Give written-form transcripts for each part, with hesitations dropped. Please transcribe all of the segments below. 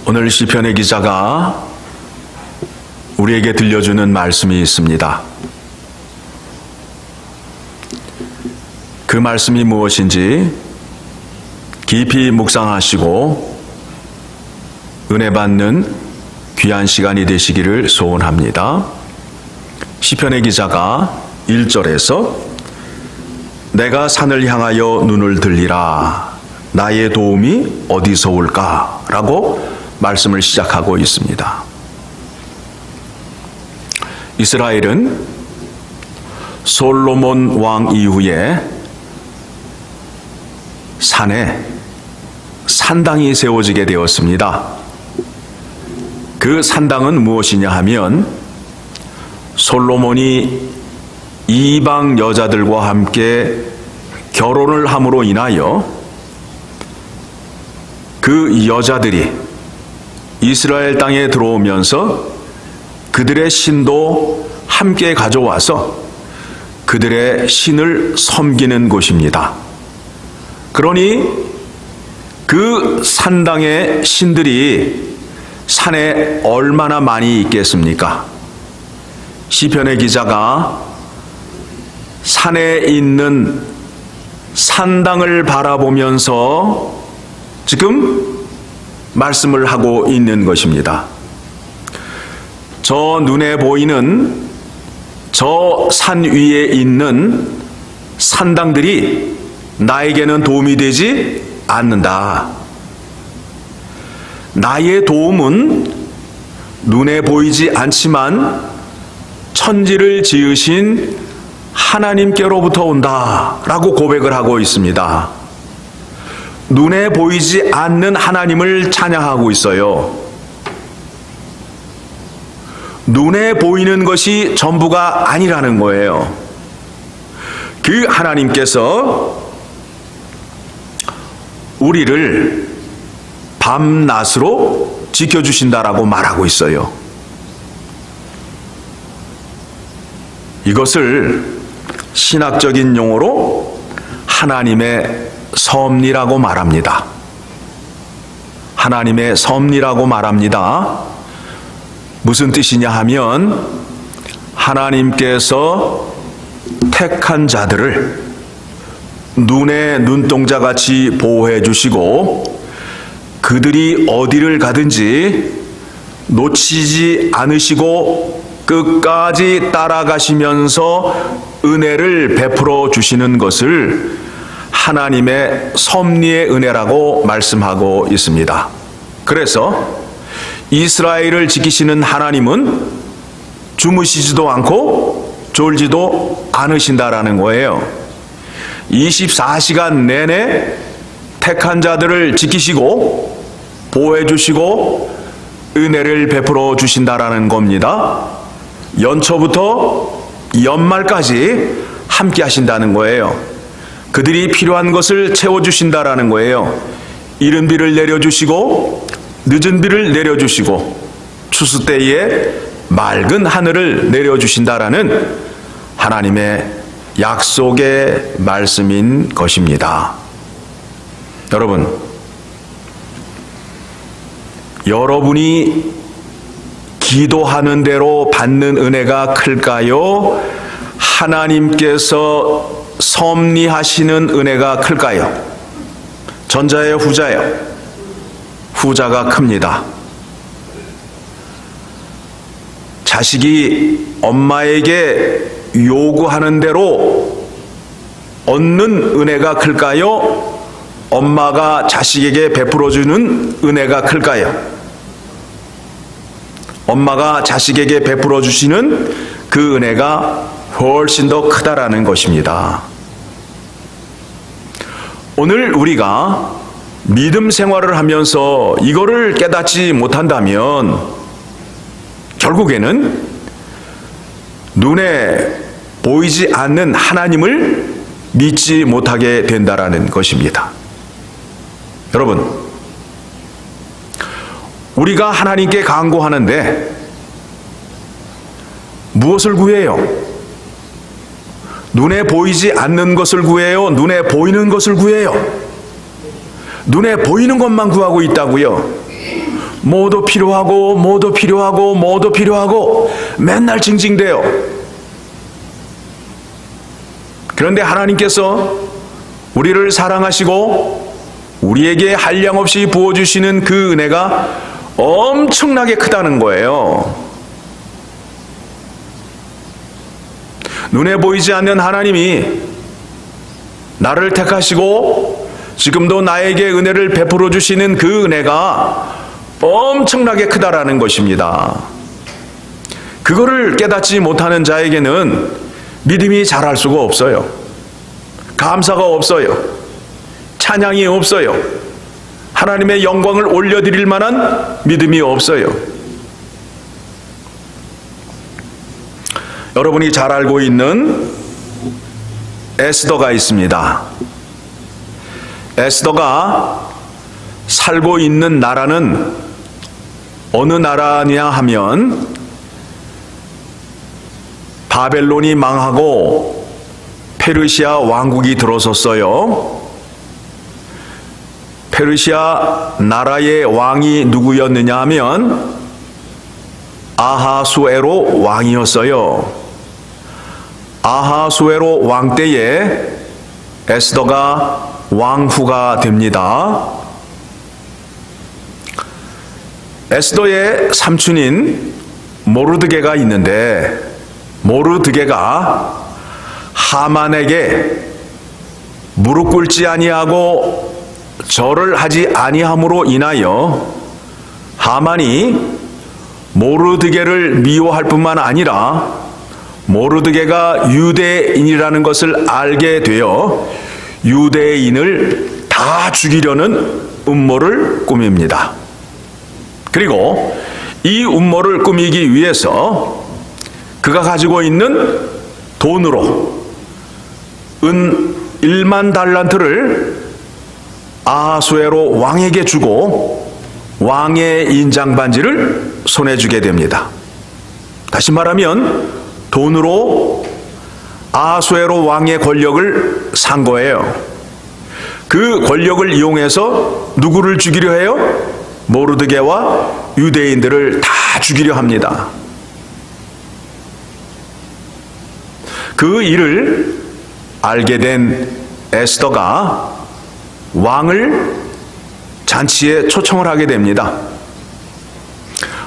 오늘 시편의 기자가 우리에게 들려주는 말씀이 있습니다. 그 말씀이 무엇인지 깊이 묵상하시고 은혜 받는 귀한 시간이 되시기를 소원합니다. 시편의 기자가 1절에서 내가 산을 향하여 눈을 들리라 나의 도움이 어디서 올까? 라고 말씀을 시작하고 있습니다. 이스라엘은 솔로몬 왕 이후에 산에 산당이 세워지게 되었습니다. 그 산당은 무엇이냐 하면 솔로몬이 이방 여자들과 함께 결혼을 함으로 인하여 그 여자들이 이스라엘 땅에 들어오면서 그들의 신도 함께 가져와서 그들의 신을 섬기는 곳입니다. 그러니 그 산당의 신들이 산에 얼마나 많이 있겠습니까? 시편의 기자가 산에 있는 산당을 바라보면서 지금 말씀을 하고 있는 것입니다. 저 눈에 보이는 저 산 위에 있는 산당들이 나에게는 도움이 되지 않는다. 나의 도움은 눈에 보이지 않지만 천지를 지으신 하나님께로부터 온다 라고 고백을 하고 있습니다. 눈에 보이지 않는 하나님을 찬양하고 있어요. 눈에 보이는 것이 전부가 아니라는 거예요. 그 하나님께서 우리를 밤낮으로 지켜주신다라고 말하고 있어요. 이것을 신학적인 용어로 하나님의 섭리라고 말합니다. 하나님의 섭리라고 말합니다. 무슨 뜻이냐 하면 하나님께서 택한 자들을 눈에 눈동자같이 보호해 주시고 그들이 어디를 가든지 놓치지 않으시고 끝까지 따라가시면서 은혜를 베풀어 주시는 것을 하나님의 섭리의 은혜라고 말씀하고 있습니다. 그래서 이스라엘을 지키시는 하나님은 주무시지도 않고 졸지도 않으신다라는 거예요. 24시간 내내 택한 자들을 지키시고 보호해 주시고 은혜를 베풀어 주신다라는 겁니다. 연초부터 연말까지 함께 하신다는 거예요. 그들이 필요한 것을 채워주신다라는 거예요. 이른 비를 내려주시고 늦은 비를 내려주시고 추수 때에 맑은 하늘을 내려주신다라는 하나님의 약속의 말씀인 것입니다. 여러분이 기도하는 대로 받는 은혜가 클까요? 하나님께서 섭리하시는 은혜가 클까요? 전자예요, 후자예요? 후자가 큽니다. 자식이 엄마에게 요구하는 대로 얻는 은혜가 클까요? 엄마가 자식에게 베풀어주는 은혜가 클까요? 엄마가 자식에게 베풀어 주시는 그 은혜가 훨씬 더 크다라는 것입니다. 오늘 우리가 믿음 생활을 하면서 이거를 깨닫지 못한다면 결국에는 눈에 보이지 않는 하나님을 믿지 못하게 된다라는 것입니다. 여러분, 우리가 하나님께 간구하는데 무엇을 구해요? 눈에 보이지 않는 것을 구해요? 눈에 보이는 것을 구해요? 눈에 보이는 것만 구하고 있다고요. 뭐도 필요하고 뭐도 필요하고 뭐도 필요하고 맨날 징징대요. 그런데 하나님께서 우리를 사랑하시고 우리에게 한량없이 부어주시는 그 은혜가 엄청나게 크다는 거예요. 눈에 보이지 않는 하나님이 나를 택하시고 지금도 나에게 은혜를 베풀어 주시는 그 은혜가 엄청나게 크다라는 것입니다. 그거를 깨닫지 못하는 자에게는 믿음이 자랄 수가 없어요. 감사가 없어요. 찬양이 없어요. 하나님의 영광을 올려드릴 만한 믿음이 없어요. 여러분이 잘 알고 있는 에스더가 있습니다. 에스더가 살고 있는 나라는 어느 나라냐 하면 바벨론이 망하고 페르시아 왕국이 들어섰어요. 페르시아 나라의 왕이 누구였느냐 하면 아하수에로 왕이었어요. 아하수에로 왕 때에 에스더가 왕후가 됩니다. 에스더의 삼촌인 모르드게가 있는데 모르드게가 하만에게 무릎 꿇지 아니하고 절을 하지 아니함으로 인하여 하만이 모르드게를 미워할 뿐만 아니라 모르드게가 유대인이라는 것을 알게 되어 유대인을 다 죽이려는 음모를 꾸밉니다. 그리고 이 음모를 꾸미기 위해서 그가 가지고 있는 돈으로 은 1만 달란트를 아하수에로 왕에게 주고 왕의 인장 반지를 손에 쥐게 됩니다. 다시 말하면 돈으로 아하수에로 왕의 권력을 산 거예요. 그 권력을 이용해서 누구를 죽이려 해요? 모르드게와 유대인들을 다 죽이려 합니다. 그 일을 알게 된 에스더가 왕을 잔치에 초청을 하게 됩니다.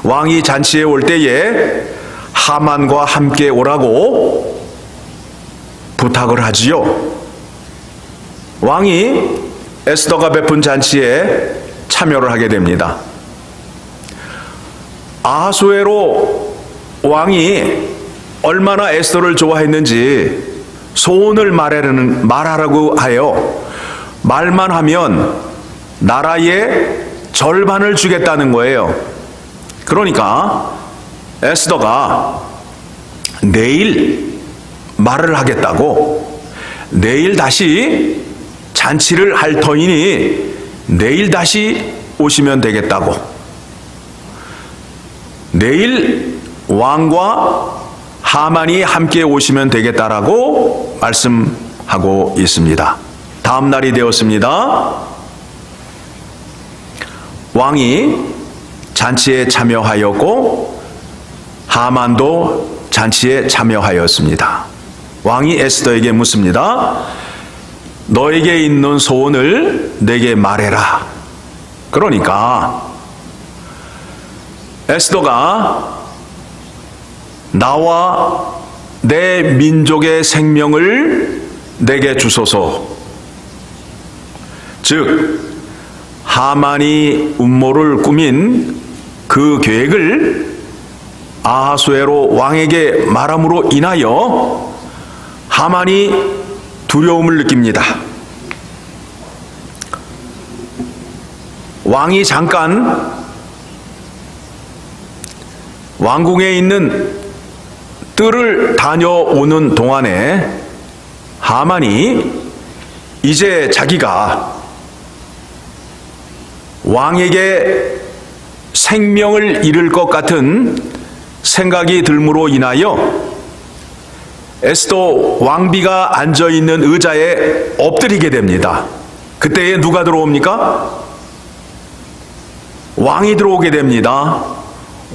왕이 잔치에 올 때에 하만과 함께 오라고 부탁을 하지요. 왕이 에스더가 베푼 잔치에 참여를 하게 됩니다. 아하수에로 왕이 얼마나 에스더를 좋아했는지 소원을 말하라고 하여 말만 하면 나라의 절반을 주겠다는 거예요. 그러니까 에스더가 내일 말을 하겠다고, 내일 다시 잔치를 할 터이니 내일 다시 오시면 되겠다고, 내일 왕과 하만이 함께 오시면 되겠다라고 말씀하고 있습니다. 다음 날이 되었습니다. 왕이 잔치에 참여하였고 하만도 잔치에 참여하였습니다. 왕이 에스더에게 묻습니다. 너에게 있는 소원을 내게 말해라. 그러니까 에스더가 나와 내 민족의 생명을 내게 주소서, 즉 하만이 음모를 꾸민 그 계획을 아하수에로 왕에게 말함으로 인하여 하만이 두려움을 느낍니다. 왕이 잠깐 왕궁에 있는 뜰을 다녀오는 동안에 하만이 이제 자기가 왕에게 생명을 잃을 것 같은 생각이 들므로 인하여 에스더 왕비가 앉아있는 의자에 엎드리게 됩니다. 그때에 누가 들어옵니까? 왕이 들어오게 됩니다.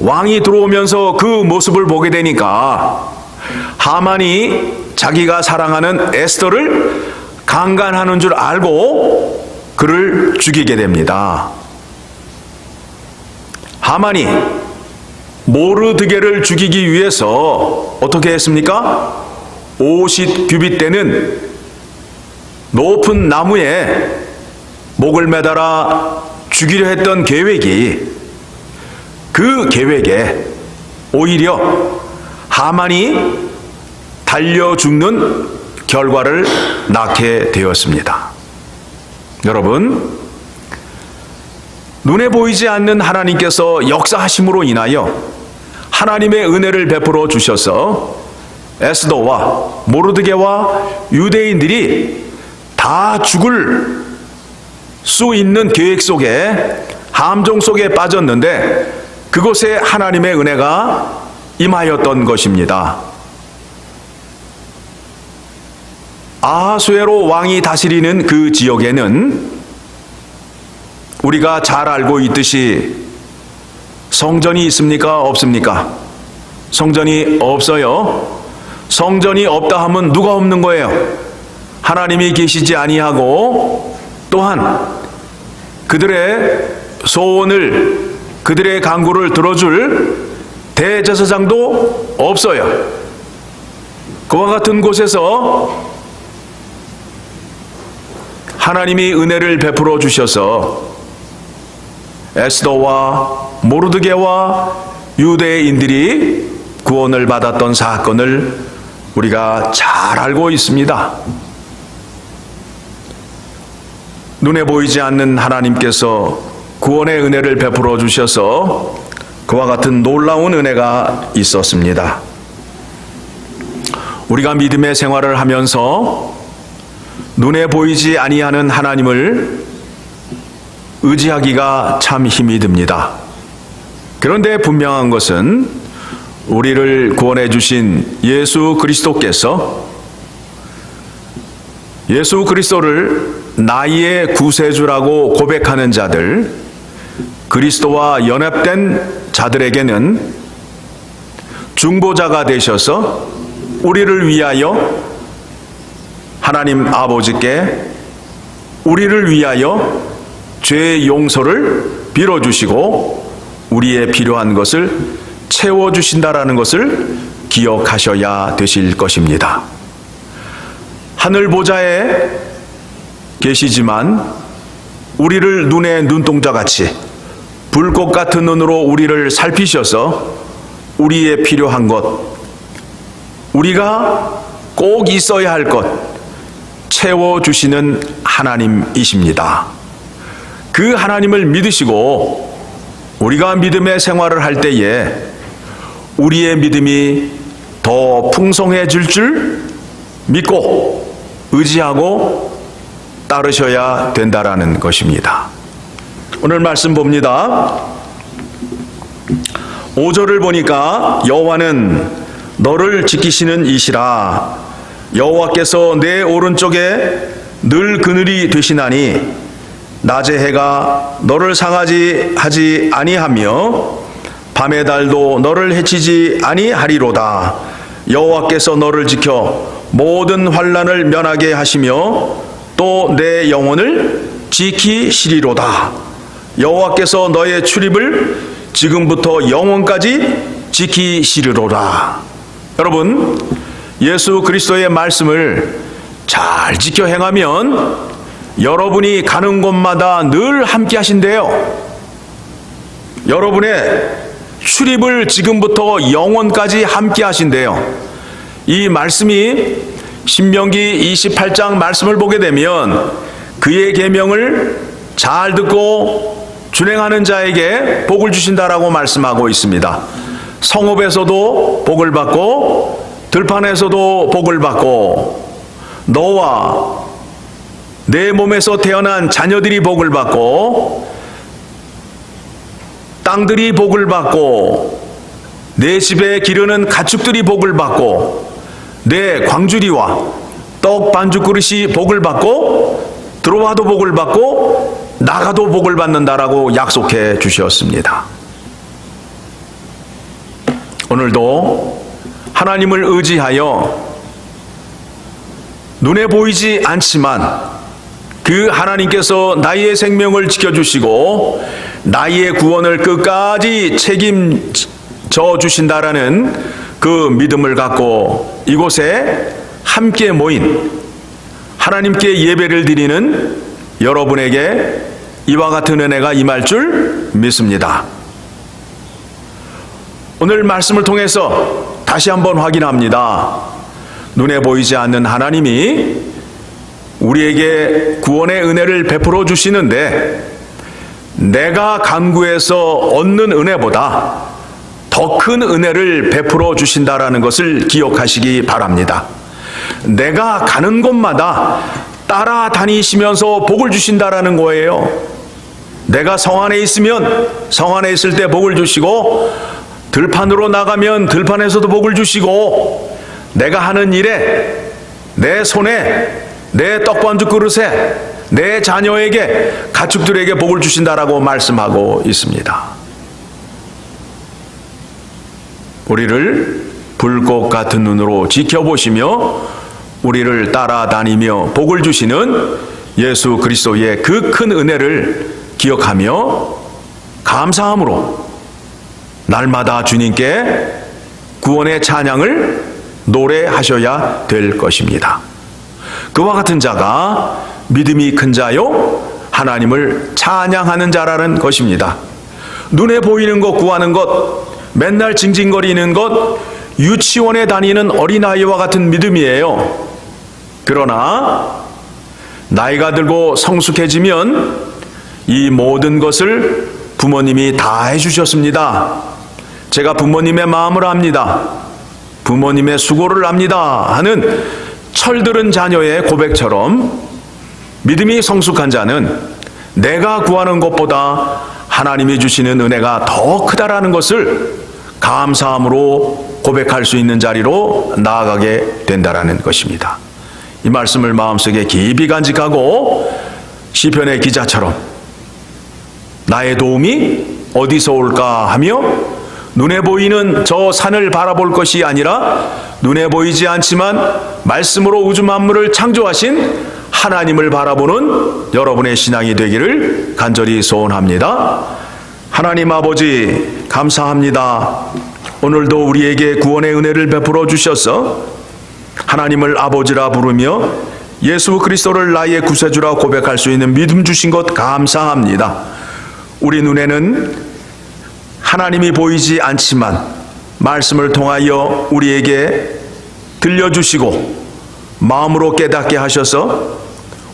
왕이 들어오면서 그 모습을 보게 되니까 하만이 자기가 사랑하는 에스더를 강간하는 줄 알고 그를 죽이게 됩니다. 하만이 모르드게를 죽이기 위해서 어떻게 했습니까? 50규빗 되는 높은 나무에 목을 매달아 죽이려 했던 계획이, 그 계획에 오히려 하만이 달려 죽는 결과를 낳게 되었습니다. 여러분, 눈에 보이지 않는 하나님께서 역사하심으로 인하여 하나님의 은혜를 베풀어 주셔서 에스더와 모르드게와 유대인들이 다 죽을 수 있는 계획 속에, 함정 속에 빠졌는데 그곳에 하나님의 은혜가 임하였던 것입니다. 아하수에로 왕이 다스리는 그 지역에는 우리가 잘 알고 있듯이 성전이 있습니까? 없습니까? 성전이 없어요. 성전이 없다 하면 누가 없는 거예요? 하나님이 계시지 아니하고, 또한 그들의 소원을, 그들의 간구를 들어줄 대제사장도 없어요. 그와 같은 곳에서 하나님이 은혜를 베풀어 주셔서 에스더와 모르드게와 유대인들이 구원을 받았던 사건을 우리가 잘 알고 있습니다. 눈에 보이지 않는 하나님께서 구원의 은혜를 베풀어 주셔서 그와 같은 놀라운 은혜가 있었습니다. 우리가 믿음의 생활을 하면서 눈에 보이지 아니하는 하나님을 의지하기가 참 힘이 듭니다. 그런데 분명한 것은 우리를 구원해 주신 예수 그리스도께서 예수 그리스도를 나의 구세주라고 고백하는 자들, 그리스도와 연합된 자들에게는 중보자가 되셔서 우리를 위하여 하나님 아버지께 우리를 위하여 죄의 용서를 빌어주시고 우리의 필요한 것을 채워주신다라는 것을 기억하셔야 되실 것입니다. 하늘 보좌에 계시지만 우리를 눈에 눈동자같이 불꽃 같은 눈으로 우리를 살피셔서 우리의 필요한 것, 우리가 꼭 있어야 할 것 채워주시는 하나님이십니다. 그 하나님을 믿으시고 우리가 믿음의 생활을 할 때에 우리의 믿음이 더 풍성해질 줄 믿고 의지하고 따르셔야 된다라는 것입니다. 오늘 말씀 봅니다. 5절을 보니까 여호와는 너를 지키시는 이시라. 여호와께서 내 오른쪽에 늘 그늘이 되시나니 낮의 해가 너를 상하지 하지 아니하며 밤의 달도 너를 해치지 아니하리로다. 여호와께서 너를 지켜 모든 환난을 면하게 하시며 또 내 영혼을 지키시리로다. 여호와께서 너의 출입을 지금부터 영원까지 지키시리로다. 여러분, 예수 그리스도의 말씀을 잘 지켜 행하면 여러분이 가는 곳마다 늘 함께 하신대요. 여러분의 출입을 지금부터 영원까지 함께 하신대요. 이 말씀이 신명기 28장 말씀을 보게 되면 그의 계명을 잘 듣고 준행하는 자에게 복을 주신다라고 말씀하고 있습니다. 성읍에서도 복을 받고 들판에서도 복을 받고 너와 내 몸에서 태어난 자녀들이 복을 받고 땅들이 복을 받고 내 집에 기르는 가축들이 복을 받고 내 광주리와 떡 반죽 그릇이 복을 받고 들어와도 복을 받고 나가도 복을 받는다라고 약속해 주셨습니다. 오늘도 하나님을 의지하여 눈에 보이지 않지만 그 하나님께서 나의 생명을 지켜주시고 나의 구원을 끝까지 책임져 주신다라는 그 믿음을 갖고 이곳에 함께 모인 하나님께 예배를 드리는 여러분에게 이와 같은 은혜가 임할 줄 믿습니다. 오늘 말씀을 통해서 다시 한번 확인합니다. 눈에 보이지 않는 하나님이 우리에게 구원의 은혜를 베풀어 주시는데 내가 간구해서 얻는 은혜보다 더 큰 은혜를 베풀어 주신다라는 것을 기억하시기 바랍니다. 내가 가는 곳마다 따라다니시면서 복을 주신다라는 거예요. 내가 성 안에 있으면 성 안에 있을 때 복을 주시고 들판으로 나가면 들판에서도 복을 주시고 내가 하는 일에 내 손에 내 떡반죽 그릇에 내 자녀에게 가축들에게 복을 주신다라고 말씀하고 있습니다. 우리를 불꽃 같은 눈으로 지켜보시며 우리를 따라다니며 복을 주시는 예수 그리스도의 그 큰 은혜를 기억하며 감사함으로 날마다 주님께 구원의 찬양을 노래하셔야 될 것입니다. 그와 같은 자가 믿음이 큰 자요 하나님을 찬양하는 자라는 것입니다. 눈에 보이는 것 구하는 것, 맨날 징징거리는 것, 유치원에 다니는 어린아이와 같은 믿음이에요. 그러나 나이가 들고 성숙해지면 이 모든 것을 부모님이 다 해주셨습니다. 제가 부모님의 마음을 압니다. 부모님의 수고를 압니다 하는 철들은 자녀의 고백처럼 믿음이 성숙한 자는 내가 구하는 것보다 하나님이 주시는 은혜가 더 크다라는 것을 감사함으로 고백할 수 있는 자리로 나아가게 된다라는 것입니다. 이 말씀을 마음속에 깊이 간직하고 시편의 기자처럼 나의 도움이 어디서 올까 하며 눈에 보이는 저 산을 바라볼 것이 아니라 눈에 보이지 않지만 말씀으로 우주 만물을 창조하신 하나님을 바라보는 여러분의 신앙이 되기를 간절히 소원합니다. 하나님 아버지 감사합니다. 오늘도 우리에게 구원의 은혜를 베풀어 주셔서 하나님을 아버지라 부르며 예수 그리스도를 나의 구세주라 고백할 수 있는 믿음 주신 것 감사합니다. 우리 눈에는 하나님이 보이지 않지만 말씀을 통하여 우리에게 들려주시고 마음으로 깨닫게 하셔서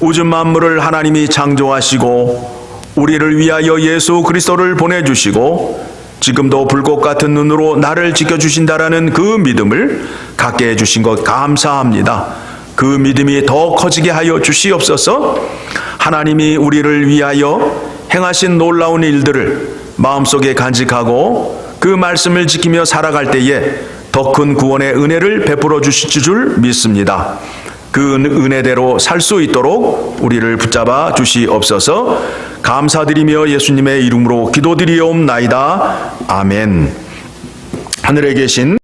우주 만물을 하나님이 창조하시고 우리를 위하여 예수 그리스도를 보내주시고 지금도 불꽃 같은 눈으로 나를 지켜주신다라는 그 믿음을 갖게 해주신 것 감사합니다. 그 믿음이 더 커지게 하여 주시옵소서. 하나님이 우리를 위하여 행하신 놀라운 일들을 마음속에 간직하고 그 말씀을 지키며 살아갈 때에 더 큰 구원의 은혜를 베풀어 주실 줄 믿습니다. 그 은혜대로 살 수 있도록 우리를 붙잡아 주시옵소서. 감사드리며 예수님의 이름으로 기도드리옵나이다. 아멘. 하늘에 계신